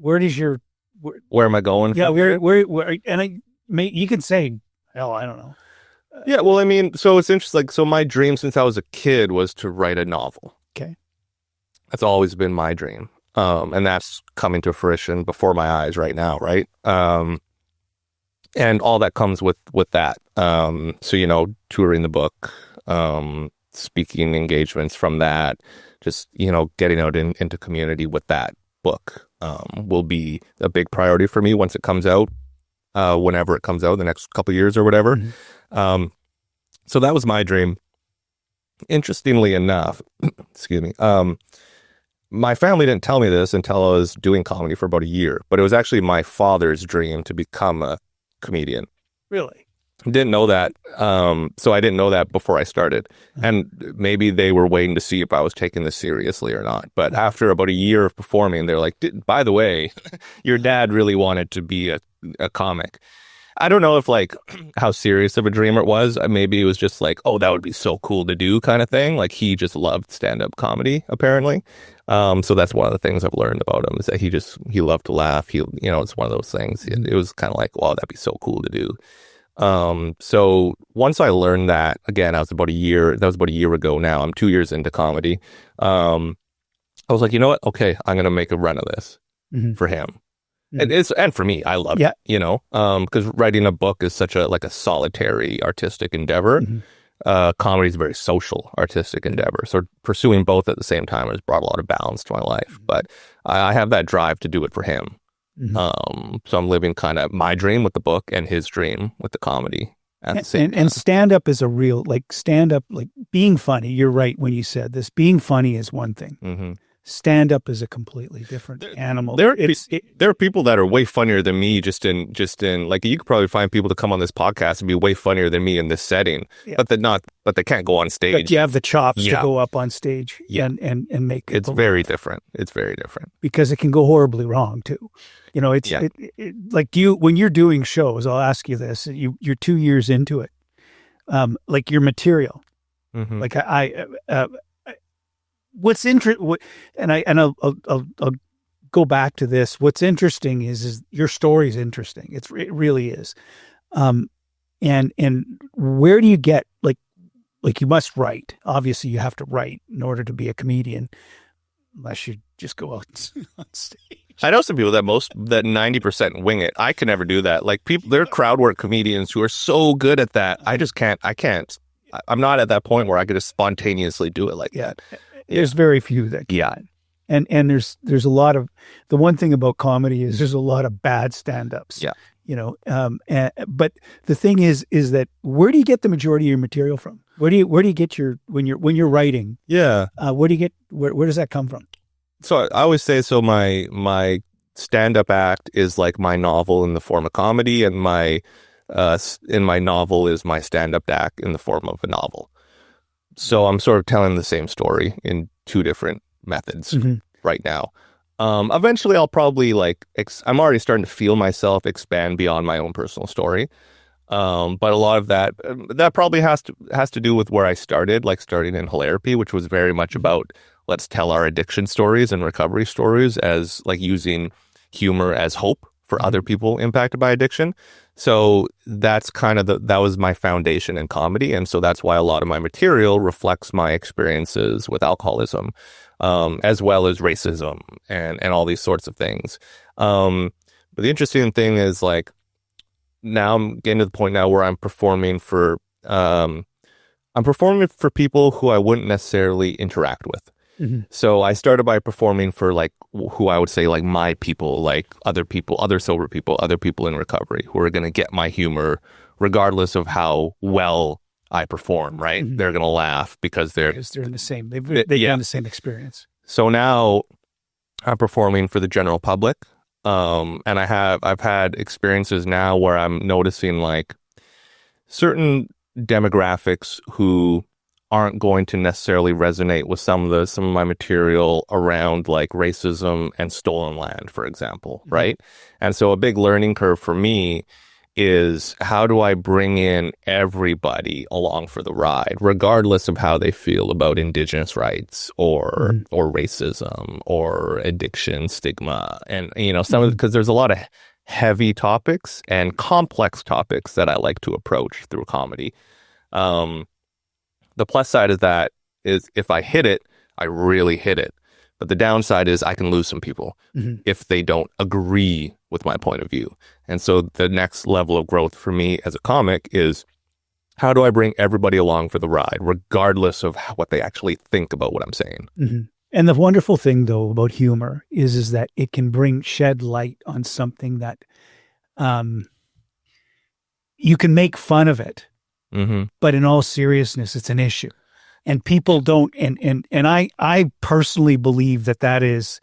Where am I going? Yeah. Where? And you can say, hell, I don't know. Yeah. Well, I mean, so it's interesting. So my dream since I was a kid was to write a novel. Okay. That's always been my dream. And that's coming to fruition before my eyes right now. Right. And all that comes with that. So, touring the book, speaking engagements from that, just, getting out into community with that book will be a big priority for me once it comes out, whenever it comes out, the next couple of years or whatever. Mm-hmm. So that was my dream. Interestingly enough, excuse me, my family didn't tell me this until I was doing comedy for about a year, but it was actually my father's dream to become a comedian. Really? Didn't know that. So I didn't know that before I started. And maybe they were waiting to see if I was taking this seriously or not. But after about a year of performing, they're like, by the way, your dad really wanted to be a comic. I don't know if like how serious of a dreamer it was. Maybe it was just like, oh, that would be so cool to do kind of thing. Like he just loved stand-up comedy, apparently. So that's one of the things I've learned about him is that he loved to laugh. It's one of those things. It was kind of like, wow, that'd be so cool to do. So once I learned that, again, that was about a year ago now. I'm 2 years into comedy. I was like, you know what? Okay, I'm going to make a run of this for him. And for me, I love it, because writing a book is such a solitary artistic endeavor. Comedy is a very social artistic endeavor. So pursuing both at the same time has brought a lot of balance to my life. But I have that drive to do it for him. So I'm living kind of my dream with the book and his dream with the comedy at the same time. And stand-up is a real, stand-up, being funny. You're right when you said this. Being funny is one thing. Stand-up is a completely different animal. There are people that are way funnier than me just in like, you could probably find people to come on this podcast and be way funnier than me in this setting, but they can't go on stage. But you have the chops to go up on stage and make it. It's very different. It's very different. Because it can go horribly wrong too. When you're doing shows, I'll ask you this, you're 2 years into it. Like your material, like what's interesting, and I'll go back to this. What's interesting is your story is interesting. It really is. And where do you get like you must write? Obviously, you have to write in order to be a comedian, unless you just go out on stage. I know some people that 90% wing it. I can never do that. Like there are crowd work comedians who are so good at that. I just can't. I'm not at that point where I could just spontaneously do it like that. There's very few that can. Yeah. And there's a lot of, the one thing about comedy is there's a lot of bad stand-ups. Yeah. But the thing is that where do you get the majority of your material from? Where do you get when you're writing? Yeah. Where does that come from? So I always say, my stand-up act is like my novel in the form of comedy, and my novel is my stand-up act in the form of a novel. So I'm sort of telling the same story in two different methods right now. Eventually I'll probably I'm already starting to feel myself expand beyond my own personal story. But a lot of that probably has to do with where I started, like starting in Hilarity, which was very much about let's tell our addiction stories and recovery stories as like using humor as hope for other people impacted by addiction. So that's kind of that was my foundation in comedy. And so that's why a lot of my material reflects my experiences with alcoholism, as well as racism and all these sorts of things. But the interesting thing is like, now I'm getting to the point now where I'm performing for people who I wouldn't necessarily interact with. So I started by performing for like who I would say like my people, like other people, other sober people, other people in recovery who are going to get my humor regardless of how well I perform, right? They're going to laugh because they're in the same, they've done the same experience. So now I'm performing for the general public. And I've had experiences now where I'm noticing like certain demographics who aren't going to necessarily resonate with some of my material around like racism and stolen land, for example, right? And so a big learning curve for me is how do I bring in everybody along for the ride, regardless of how they feel about Indigenous rights or racism or addiction, stigma, and some of because there's a lot of heavy topics and complex topics that I like to approach through comedy. The plus side of that is if I hit it, I really hit it. But the downside is I can lose some people if they don't agree with my point of view. And so the next level of growth for me as a comic is how do I bring everybody along for the ride, regardless of what they actually think about what I'm saying. And the wonderful thing, though, about humor is that it can shed light on something that you can make fun of it. But in all seriousness, it's an issue. And people don't, and I personally believe that is,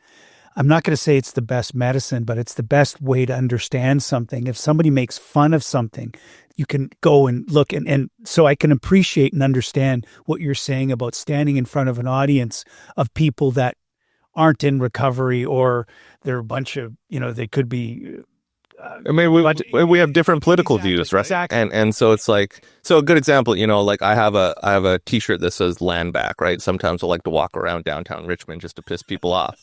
I'm not going to say it's the best medicine, but it's the best way to understand something. If somebody makes fun of something, you can go and look. And so I can appreciate and understand what you're saying about standing in front of an audience of people that aren't in recovery, or they're a bunch of, they could be I mean, we have different political views, right? Exactly. And so it's like, so a good example, like I have a T-shirt that says "Land Back," right? Sometimes I like to walk around downtown Richmond just to piss people off.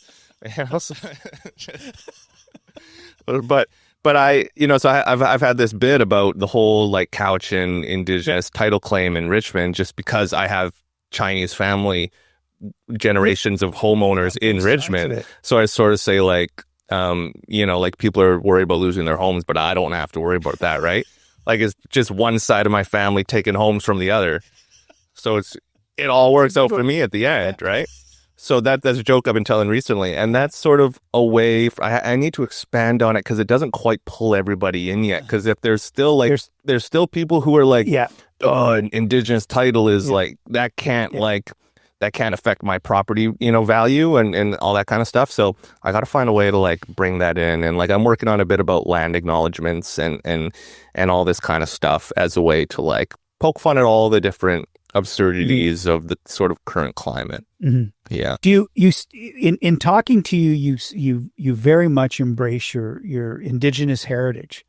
But I've had this bit about the whole like couch and Indigenous title claim in Richmond just because I have Chinese family generations of homeowners in Richmond. So I sort of say like, like people are worried about losing their homes, but I don't have to worry about that, right? Like it's just one side of my family taking homes from the other. So it all works out for me at the end, right? So that's a joke I've been telling recently. And that's sort of a way, I need to expand on it because it doesn't quite pull everybody in yet. Because if there's still like, there's still people who are like, oh, an Indigenous title is like, that can't affect my property, value and all that kind of stuff. So I got to find a way to like bring that in. And like, I'm working on a bit about land acknowledgements and all this kind of stuff as a way to like poke fun at all the different absurdities of the sort of current climate. Yeah. Do you in talking to you very much embrace your Indigenous heritage.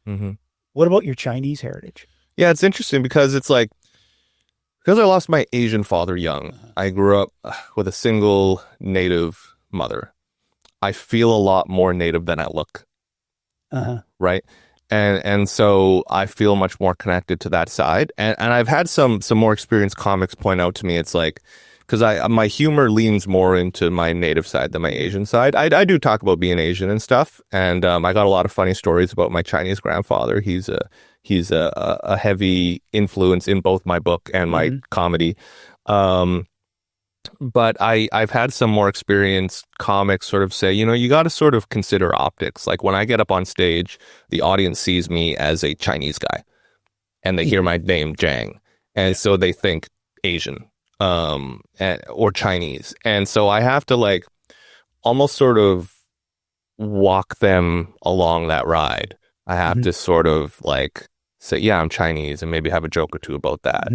What about your Chinese heritage? Yeah, it's interesting because it's like, because I lost my Asian father young, I grew up with a single Native mother. I feel a lot more Native than I look. Right. And so I feel much more connected to that side. And I've had some more experienced comics point out to me, it's like, because my humor leans more into my Native side than my Asian side. I do talk about being Asian and stuff. And I got a lot of funny stories about my Chinese grandfather. He's a heavy influence in both my book and my comedy. But I've had some more experienced comics sort of say, you got to sort of consider optics. Like when I get up on stage, the audience sees me as a Chinese guy and they hear my name, Jang. And so they think Asian or Chinese. And so I have to like almost sort of walk them along that ride. I have to sort of like say, yeah, I'm Chinese, and maybe have a joke or two about that.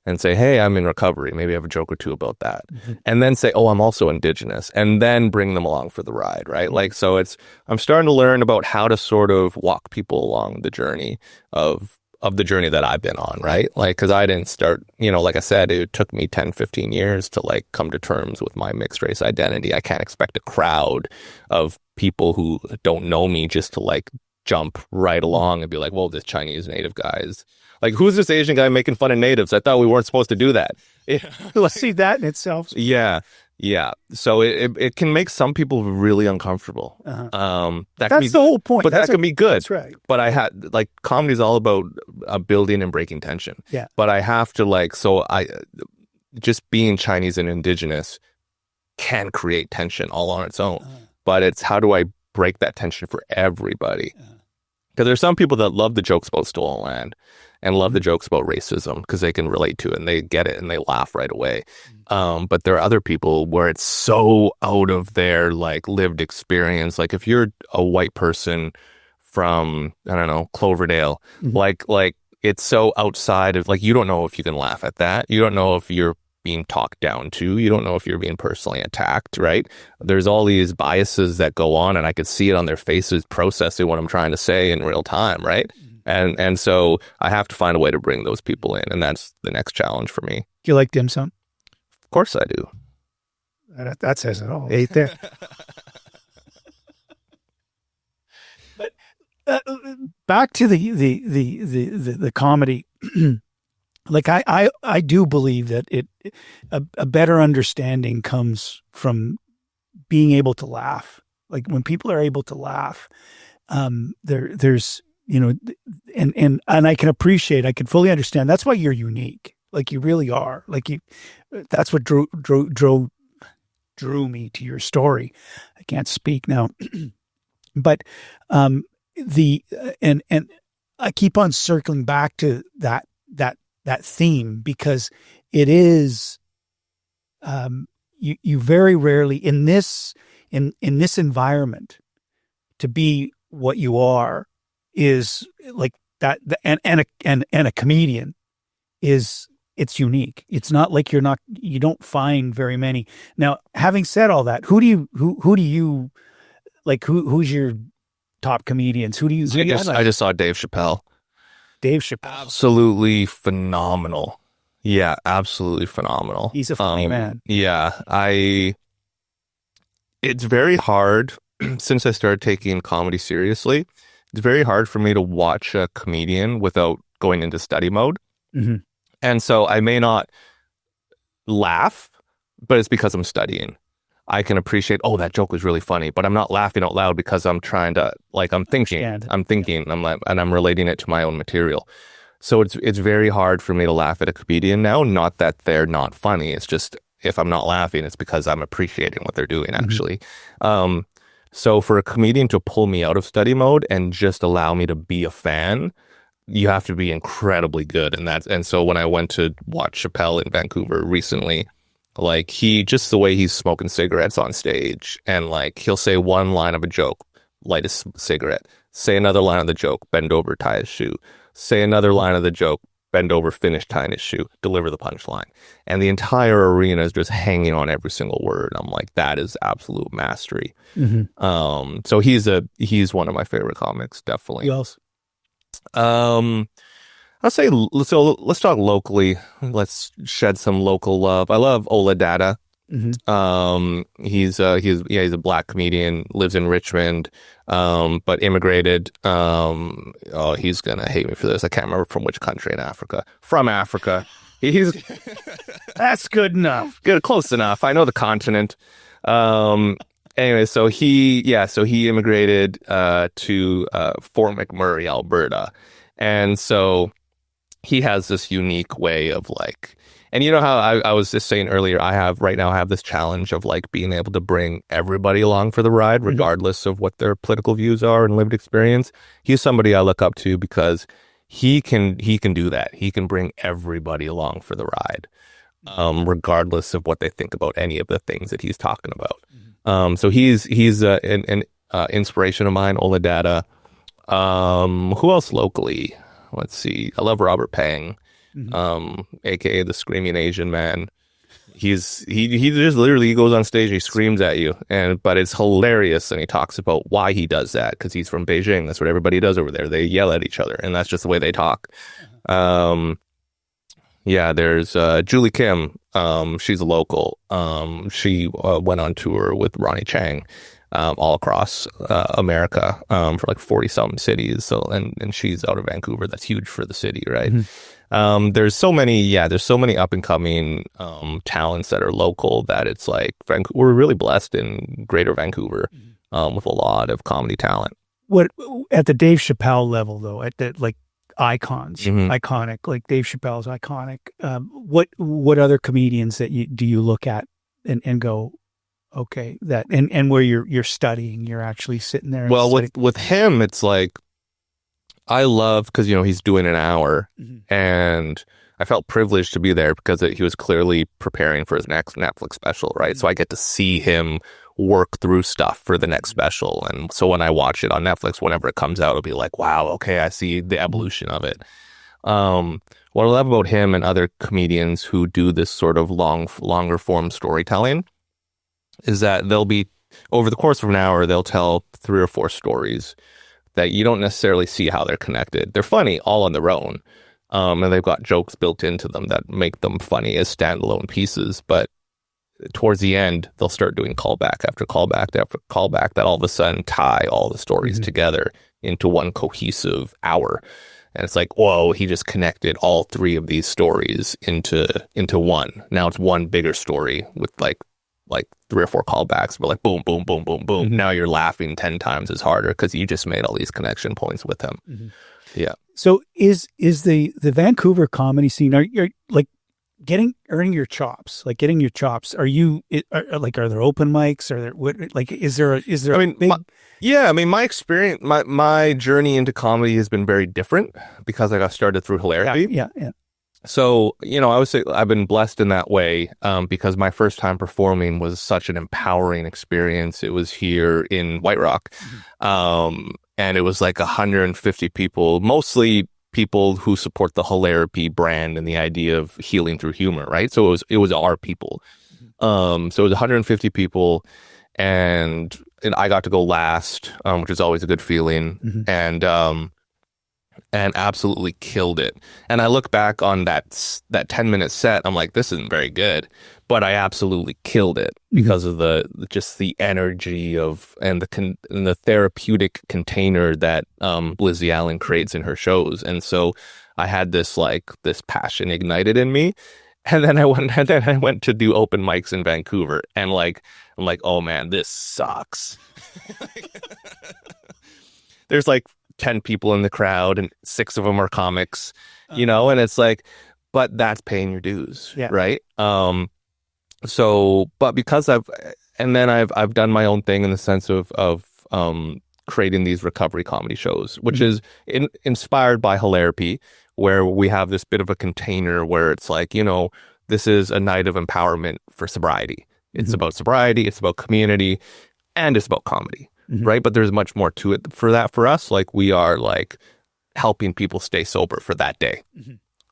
And say, hey, I'm in recovery. Maybe have a joke or two about that. And then say, oh, I'm also Indigenous. And then bring them along for the ride, right? Like, so I'm starting to learn about how to sort of walk people along the journey of the journey that I've been on, right? Like, because I didn't start, like I said, it took me 10, 15 years to like come to terms with my mixed race identity. I can't expect a crowd of people who don't know me just to like jump right along and be like, well, this Chinese Native guy is like, who's this Asian guy making fun of natives? I thought we weren't supposed to do that. Like, see that in itself. Yeah. So it can make some people really uncomfortable. That's the whole point. But that can be good. That's right. But I had like comedy is all about building and breaking tension. Yeah. But I have to like, so I just being Chinese and Indigenous can create tension all on its own. But it's how do I break that tension for everybody? Because there's some people that love the jokes about stolen land and love the jokes about racism because they can relate to it and they get it and they laugh right away. But there are other people where it's so out of their like lived experience. Like if you're a white person from, I don't know, Cloverdale, like it's so outside of like, you don't know if you can laugh at that. You don't know if you're being talked down to. You don't know if you're being personally attacked, right? There's all these biases that go on and I could see it on their faces processing what I'm trying to say in real time, right? And so I have to find a way to bring those people in, and that's the next challenge for me. Do you like dim sum? Of course I do. That says it all. Right there. But back to the comedy. Like I do believe that a better understanding comes from being able to laugh. Like when people are able to laugh, there's and I can appreciate, I can fully understand. That's why you're unique. Like you really are. Like that's what drew me to your story. I can't speak now, but and I keep on circling back to that theme because it is you very rarely in this environment to be what you are is like that, and a comedian is, it's unique. It's not like you don't find very many. Now, having said all that, who's your top comedians? Who do you I like? just saw Dave Chappelle. Dave Chappelle. Absolutely phenomenal. Yeah, absolutely phenomenal. He's a funny man. Yeah, it's very hard since I started taking comedy seriously. It's very hard for me to watch a comedian without going into study mode. Mm-hmm. And so I may not laugh, but it's because I'm studying. I can appreciate, oh, that joke was really funny, but I'm not laughing out loud because I'm trying to, like, I'm thinking, and I'm relating it to my own material. So it's very hard for me to laugh at a comedian now. Not that they're not funny. It's just, if I'm not laughing, it's because I'm appreciating what they're doing, actually. Mm-hmm. So for a comedian to pull me out of study mode and just allow me to be a fan, you have to be incredibly good. And so when I went to watch Chappelle in Vancouver recently, like, just the way he's smoking cigarettes on stage, and like, he'll say one line of a joke, light a cigarette, say another line of the joke, bend over, tie his shoe, say another line of the joke, bend over, finish tying his shoe, deliver the punchline. And the entire arena is just hanging on every single word. I'm like, that is absolute mastery. Mm-hmm. So he's one of my favorite comics, definitely. Who else? I'll say, so let's talk locally. Let's shed some local love. I love Ola Dada. Mm-hmm. He's a black comedian, lives in Richmond, but immigrated. He's gonna hate me for this. I can't remember from which country in Africa. From Africa. He's That's good enough. Good, close enough. I know the continent. Anyway, so he immigrated to Fort McMurray, Alberta, and so he has this unique way of, like, and you know how I was just saying earlier, I have this challenge of, like, being able to bring everybody along for the ride, regardless of what their political views are and lived experience. He's somebody I look up to because he can do that. He can bring everybody along for the ride, regardless of what they think about any of the things that he's talking about. So he's an inspiration of mine, Ola Dada. Who else locally? Let's see. I love Robert Pang, aka the Screaming Asian Man. He just literally goes on stage, he screams at you, but it's hilarious, and he talks about why he does that, because he's from Beijing. That's what everybody does over there. They yell at each other, and that's just the way they talk. There's Julie Kim. She's a local. She went on tour with Ronnie Chang all across America for like 40-something cities. So and she's out of Vancouver. That's huge for the city, right? Mm-hmm. There's so many up and coming talents that are local that it's like we're really blessed in Greater Vancouver with a lot of comedy talent. What at the Dave Chappelle level though, at the like icons, iconic, like Dave Chappelle's iconic. What other comedians that do you look at and go, okay, that and where you're studying, you're actually sitting there. Well, with him, it's like I love, because he's doing an hour, and I felt privileged to be there because he was clearly preparing for his next Netflix special, right? So I get to see him work through stuff for the next special, and so when I watch it on Netflix, whenever it comes out, it'll be like, wow, okay, I see the evolution of it. What I love about him and other comedians who do this sort of longer form storytelling is that they'll be, over the course of an hour, they'll tell 3 or 4 stories that you don't necessarily see how they're connected. They're funny all on their own, and they've got jokes built into them that make them funny as standalone pieces, but towards the end, they'll start doing callback after callback after callback that all of a sudden tie all the stories together into one cohesive hour. And it's like, whoa, he just connected all 3 of these stories into one. Now it's one bigger story with like 3 or 4 callbacks, but like boom, boom, boom, boom, boom. Now you're laughing 10 times as harder because you just made all these connection points with him. Yeah. So is the Vancouver comedy scene, are like earning your chops, like getting your chops? Are there open mics? Are there is there? I mean, my experience, my journey into comedy has been very different because I got started through hilarity. Yeah. So, I would say I've been blessed in that way because my first time performing was such an empowering experience. It was here in White Rock, and it was like 150 people, mostly people who support the hilarity brand and the idea of healing through humor, right? So it was our people. So it was 150 people, and I got to go last, which is always a good feeling, and absolutely killed it. And I look back on that 10-minute set, I'm like, this isn't very good, but I absolutely killed it because of just the energy and the therapeutic container that Lizzie Allen creates in her shows. And so I had this passion ignited in me. And then I went to do open mics in Vancouver, and I'm like, oh man, this sucks. There's like 10 people in the crowd, and 6 of them are comics, and it's like, but that's paying your dues, right? So, but because I've done my own thing in the sense of creating these recovery comedy shows, which is inspired by Hilarity, where we have this bit of a container where it's like, this is a night of empowerment for sobriety. It's about sobriety, it's about community, and it's about comedy, right? But there's much more to it for us. Like, we are like helping people stay sober for that day,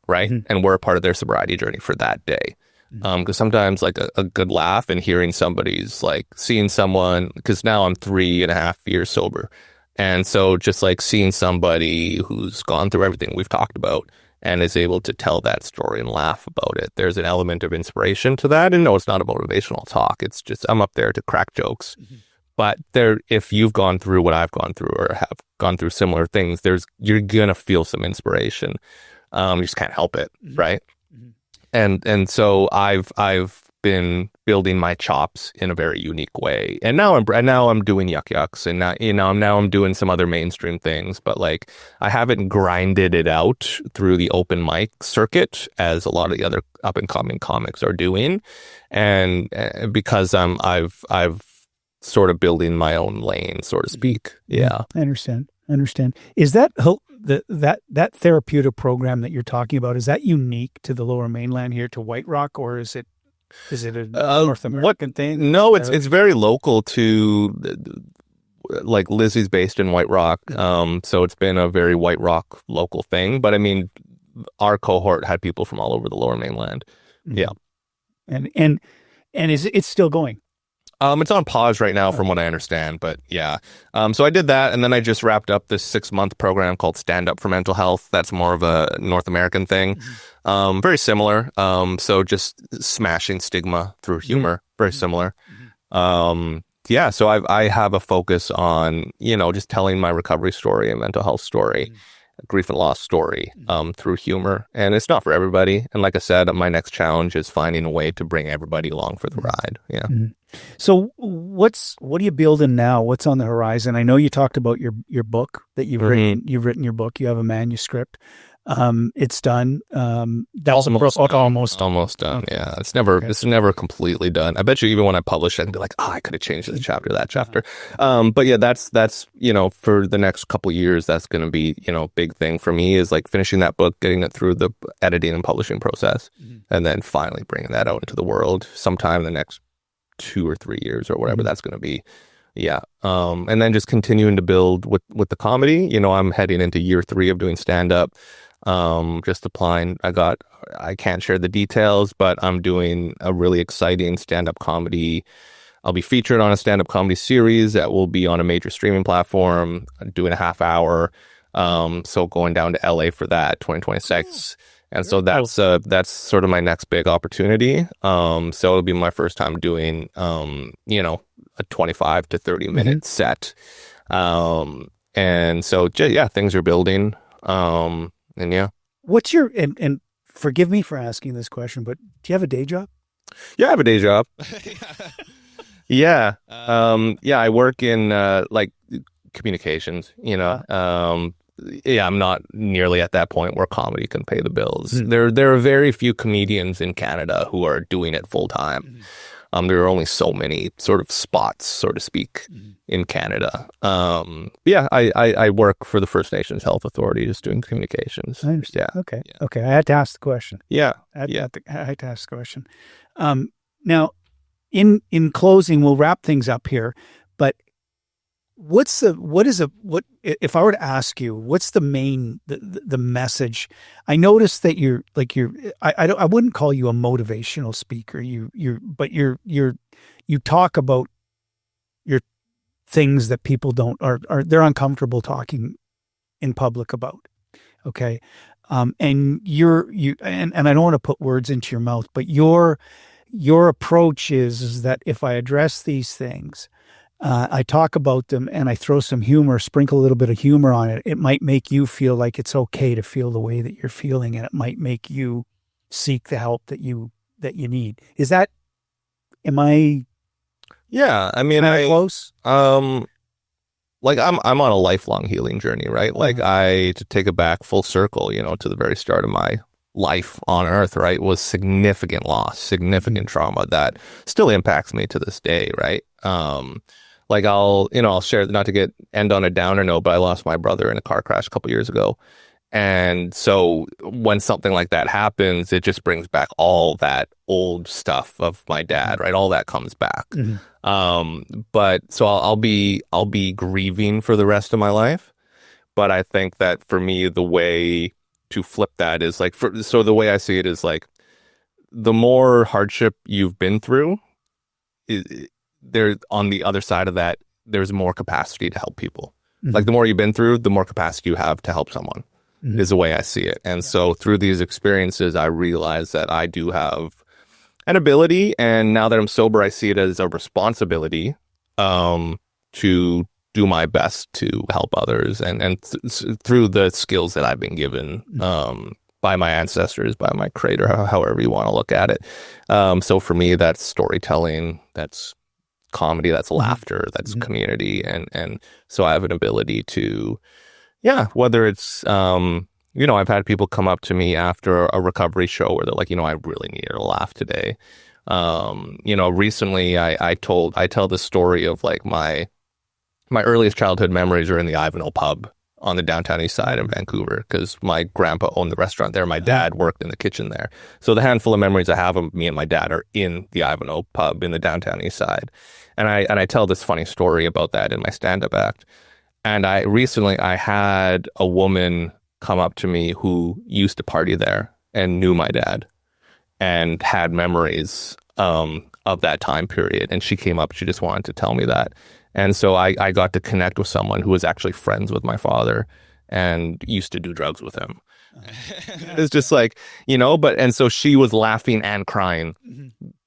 right? And we're a part of their sobriety journey for that day. Because sometimes like a good laugh and hearing somebody's like seeing someone, because now I'm 3.5 years sober. And so just like seeing somebody who's gone through everything we've talked about and is able to tell that story and laugh about it, there's an element of inspiration to that. And no, it's not a motivational talk. It's just, I'm up there to crack jokes. But if you've gone through what I've gone through or have gone through similar things, you're going to feel some inspiration. You just can't help it. Right. And so I've been building my chops in a very unique way. And now I'm doing Yuck Yucks, and now I'm doing some other mainstream things, but like I haven't grinded it out through the open mic circuit as a lot of the other up and coming comics are doing. And because I've sort of building my own lane, so to speak. Yeah. I understand. Is that that therapeutic program that you're talking about, is that unique to the Lower Mainland here, to White Rock, or is it a North American thing? No, it's very local to, like, Lizzie's based in White Rock. So it's been a very White Rock local thing. But I mean, our cohort had people from all over the Lower Mainland. Yeah. And is it's still going? It's on pause right now from what I understand, but yeah. So I did that, and then I just wrapped up this 6-month program called Stand Up for Mental Health. That's more of a North American thing. Very similar. So just smashing stigma through humor. Very similar. Yeah, so I have a focus on, just telling my recovery story and mental health story, grief and loss story, through humor. And it's not for everybody. And like I said, my next challenge is finding a way to bring everybody along for the ride. Yeah. So what are you building now? What's on the horizon? I know you talked about your book that you've written. You've written your book. You have a manuscript. It's done. Almost done. Yeah. It's never completely done. I bet you even when I publish it, I'd be like, I could have changed this chapter, that chapter. But yeah, that's, for the next couple of years, that's going to be, big thing for me is like finishing that book, getting it through the editing and publishing process, and then finally bringing that out into the world sometime in the next 2 or 3 years or whatever that's going to be. Yeah. And then just continuing to build with the comedy. I'm heading into year 3 of doing stand-up. Just applying. I can't share the details, but I'm doing a really exciting stand-up comedy. I'll be featured on a stand-up comedy series that will be on a major streaming platform, doing a half hour. So going down to LA for that, 2026. And so that's sort of my next big opportunity. So it'll be my first time doing, a 25 to 30 minute set. And so, yeah, things are building. And yeah. What's your, and forgive me for asking this question, but do you have a day job? Yeah, I have a day job. Yeah. I work in, communications, yeah, I'm not nearly at that point where comedy can pay the bills. There are very few comedians in Canada who are doing it full time. There are only so many sort of spots, so to speak, in Canada. Yeah, I work for the First Nations Health Authority, just doing communications. I understand. Yeah. Okay. Yeah. Okay. I had to ask the question. Yeah. I had to ask the question. Now, in closing, we'll wrap things up here, but if I were to ask you, what's the main, the message? I noticed that I wouldn't call you a motivational speaker. You talk about things that people don't are they're uncomfortable talking in public about. Okay. And and I don't want to put words into your mouth, but your approach is that if I address these things, I talk about them and I throw some humor, sprinkle a little bit of humor on it, it might make you feel like it's okay to feel the way that you're feeling, and it might make you seek the help that you need. Is that, am I? Yeah, I mean, close. Like I'm on a lifelong healing journey, right? Like to take it back full circle, to the very start of my life on earth, right, was significant loss, significant trauma that still impacts me to this day, right? Like I'll share, not to end on a downer note, but I lost my brother in a car crash a couple years ago. And so when something like that happens, it just brings back all that old stuff of my dad, right? All that comes back. But so I'll be grieving for the rest of my life. But I think that for me, the way to flip that is like, so the way I see it is like, the more hardship you've been through, there on the other side of that, there's more capacity to help people. Like the more you've been through, the more capacity you have to help someone. Is the way I see it. And so through these experiences, I realized that I do have an ability, and now that I'm sober, I see it as a responsibility to do my best to help others, and through the skills that I've been given by my ancestors, by my creator, however you want to look at it. So for me, that's storytelling, that's comedy, that's laughter, that's community, and so I have an ability to, whether it's, I've had people come up to me after a recovery show where they're like, I really needed a laugh today. Recently I tell the story of like my earliest childhood memories are in the Ivanhoe pub on the downtown east side of Vancouver, because my grandpa owned the restaurant there. My dad worked in the kitchen there. So the handful of memories I have of me and my dad are in the Ivanhoe pub in the downtown east side. And I tell this funny story about that in my stand-up act. And I had a woman come up to me who used to party there and knew my dad and had memories of that time period. And she came up, she just wanted to tell me that. And so I got to connect with someone who was actually friends with my father and used to do drugs with him. It's just like, and so she was laughing and crying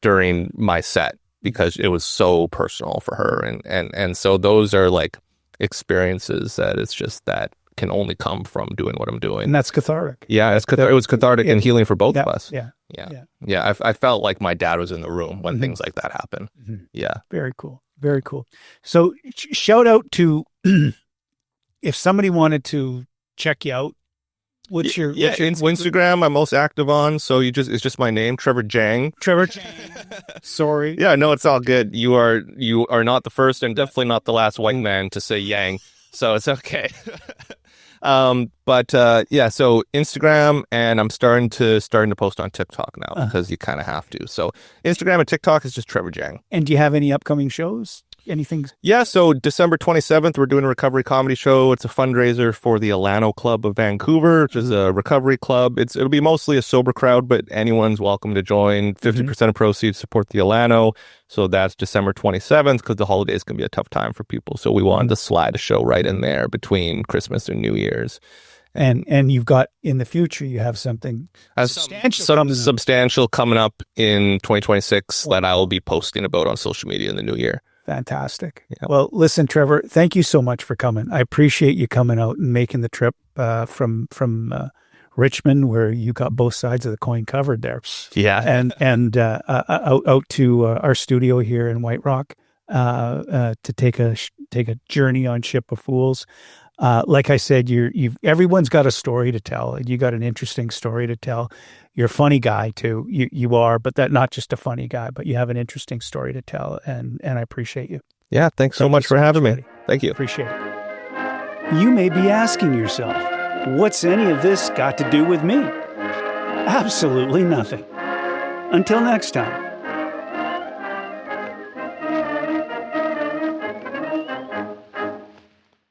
during my set because it was so personal for her. And so those are like experiences that it's just that can only come from doing what I'm doing. And that's cathartic. Yeah, it was cathartic and healing for both of us. Yeah. I felt like my dad was in the room when things like that happen. Yeah. Very cool. Very cool. So shout out to, if somebody wanted to check you out, what's your Instagram I'm most active on. So it's just my name, Trevor Jang. Trevor Jang. Sorry. Yeah, no, it's all good. You are not the first and definitely not the last white man to say Yang. So it's okay. So Instagram, and I'm starting to post on TikTok now because you kind of have to. So Instagram and TikTok is just Trevor Jang. And do you have any upcoming shows? Anything? Yeah, so December 27th, we're doing a recovery comedy show. It's a fundraiser for the Alano Club of Vancouver, which is a recovery club. It'll be mostly a sober crowd, but anyone's welcome to join. 50% of proceeds support the Alano. So that's December 27th, because the holidays can be a tough time for people. So we wanted to slide a show right in there between Christmas and New Year's. And you've got, in the future, you have something substantial coming up in 2026 that I will be posting about on social media in the new year. Fantastic. Yeah. Well, listen, Trevor, thank you so much for coming. I appreciate you coming out and making the trip from Richmond, where you got both sides of the coin covered there. Yeah. And out to our studio here in White Rock to take a journey on Ship of Fools. Like I said, everyone's got a story to tell, and you got an interesting story to tell. You're a funny guy too. You are, but not just a funny guy, but you have an interesting story to tell, and I appreciate you. Yeah, thanks so much for having me. Thank you. Appreciate it. You may be asking yourself, what's any of this got to do with me? Absolutely nothing. Until next time.